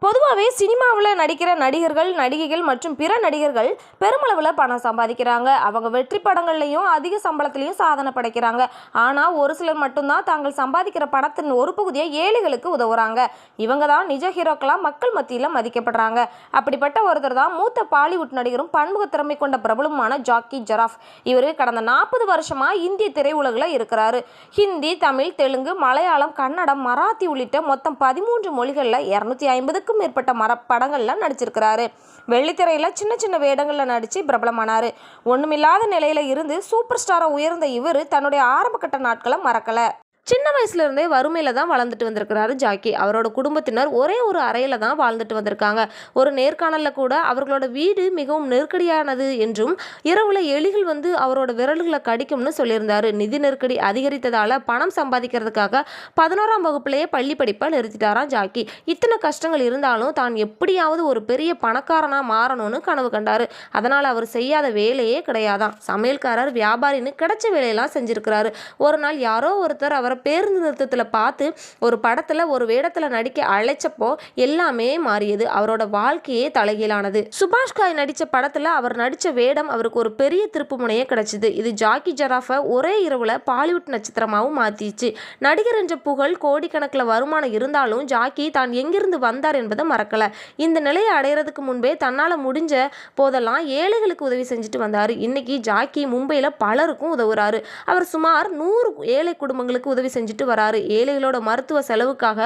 பொதுவாகவே சினிமாவில் நடிக்கிற நடிகர்கள், நடிகைகள் மற்றும் பிற நடிகர்கள் பெருமளவில் பணம் சம்பாதிக்கிறாங்க. அவங்க வெற்றி படங்கள்லையும் அதிக சம்பளத்திலையும் சாதனை படைக்கிறாங்க. ஆனால் ஒரு சிலர் மட்டும்தான் தாங்கள் சம்பாதிக்கிற பணத்தின் ஒரு பகுதியை ஏழைகளுக்கு உதவுறாங்க. இவங்க தான் நிஜ ஹீரோக்களாக மக்கள் மத்தியில் மதிக்கப்படுறாங்க. அப்படிப்பட்ட ஒருத்தர் தான் மூத்த பாலிவுட் நடிகரும் பன்முக திறமை கொண்ட பிரபலமான ஜாக்கி ஜெராஃப். இவர் கடந்த 40 வருஷமாக இந்திய திரையுலகில் இருக்கிறாரு. ஹிந்தி, தமிழ், தெலுங்கு, மலையாளம், கன்னடம், மராத்தி உள்ளிட்ட மொத்தம் 13 மொழிகளில் 250க்கும் மேற்பட்ட படங்கள்ல நடிச்சிருக்கிறாரு. வெள்ளித்திரையில சின்ன சின்ன வேடங்கள்ல நடிச்சு பிரபலமானாரு. ஒண்ணுமில்லாத நிலையில இருந்து சூப்பர் ஸ்டாரா உயர்ந்த இவர் தன்னுடைய ஆரம்பகட்ட நாட்களை மறக்கல. சின்ன வயசுல இருந்தே வறுமையில தான் வளர்ந்துட்டு வந்திருக்கிறாரு ஜாக்கி. அவரோட குடும்பத்தினர் ஒரே ஒரு அறையில தான் வாழ்ந்துட்டு வந்திருக்காங்க. ஒரு நேர்காணல்ல கூட அவர்களோட வீடு மிகவும் நெருக்கடியானது என்றும் இரவுல எலிகள் வந்து அவரோட விரல்களை கடிக்கும்னு சொல்லியிருந்தாரு. நிதி நெருக்கடி அதிகரித்ததால பணம் சம்பாதிக்கிறதுக்காக 11ஆம் வகுப்புலேயே பள்ளி படிப்பை நிறுத்திட்டாராம் ஜாக்கி. இத்தனை கஷ்டங்கள் இருந்தாலும் தான் எப்படியாவது ஒரு பெரிய பணக்காரனா மாறணும்னு கனவு கண்டாரு. அதனால அவர் செய்யாத வேலையே கிடையாதான். சமையல்காரர், வியாபாரின்னு கிடைச்ச வேலையெல்லாம் செஞ்சிருக்கிறாரு. ஒரு நாள் யாரோ ஒருத்தர் அவரை பேருந்து நிறுத்தத்தில் பார்த்து ஒரு படத்துல ஒரு வேடத்துல நடிக்க அழைச்சப்போ எல்லாமே மாறியது. அவரோட வாழ்க்கையே தலைகீழானது. சுபாஷ் காய் நடிச்ச படத்துல அவர் நடிச்ச வேடம் அவருக்கு ஒரு பெரிய திருப்பு முனையே கிடைச்சது. இது ஜாக்கி ஜெராஃபை ஒரே இரவுல பாலிவுட் நட்சத்திரமாகவும் மாத்திச்சு. நடிகர் என்ற புகழ், கோடிக்கணக்கில் வருமானம் இருந்தாலும் ஜாக்கி தான் எங்கிருந்து வந்தார் என்பதை மறக்கல. இந்த நிலையை அடையிறதுக்கு முன்பே தன்னால முடிஞ்ச போதெல்லாம் ஏழைகளுக்கு உதவி செஞ்சுட்டு வந்தாரு. இன்னைக்கு ஜாக்கி மும்பையில பலருக்கும் உதவுறாரு. அவர் சுமார் 100 ஏழை குடும்பங்களுக்கு உதவி செஞ்சுட்டு வராரு. ஏழைகளோட மருத்துவ செலவுக்காக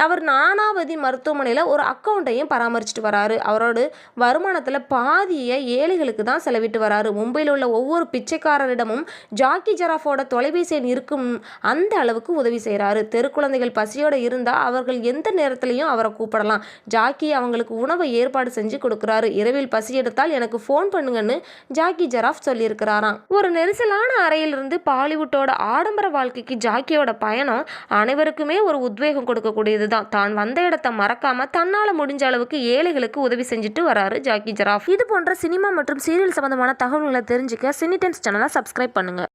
அவர் நானாவதி மருத்துவமனையில் ஒரு அக்கௌண்ட்டையும் பராமரிச்சுட்டு வராரு. அவரோட வருமானத்தில் பாதியை ஏழைகளுக்கு தான் செலவிட்டு வராரு. மும்பையில் உள்ள ஒவ்வொரு பிச்சைக்காரரிடமும் ஜாக்கி ஜெராஃபோட தொலைபேசி எண் இருக்கும் அந்த அளவுக்கு உதவி செய்கிறாரு. தெரு குழந்தைகள் பசியோட இருந்தால் அவர்கள் எந்த நேரத்திலையும் அவரை கூப்பிடலாம். ஜாக்கி அவங்களுக்கு உணவை ஏற்பாடு செஞ்சு கொடுக்குறாரு. இரவில் பசி எடுத்தால் எனக்கு ஃபோன் பண்ணுங்கன்னு ஜாக்கி ஜெராஃப் சொல்லியிருக்கிறாராம். ஒரு நெரிசலான அறையிலிருந்து பாலிவுட்டோட ஆடம்பர வாழ்க்கைக்கு ஜாக்கியோட பயணம் அனைவருக்குமே ஒரு உத்வேகம் கொடுக்கக்கூடியது தான். தான் வந்த இடத்தை மறக்காம தன்னால முடிஞ்ச அளவுக்கு ஏழைகளுக்கு உதவி செஞ்சுட்டு வராரு ஜாக்கி ஜெராஃப். இது போன்ற சினிமா மற்றும் சீரியல் சம்பந்தமான தகவல்களை தெரிஞ்சுக்க சினி டைம்ஸ் சேனலை சப்ஸ்கிரைப் பண்ணுங்க.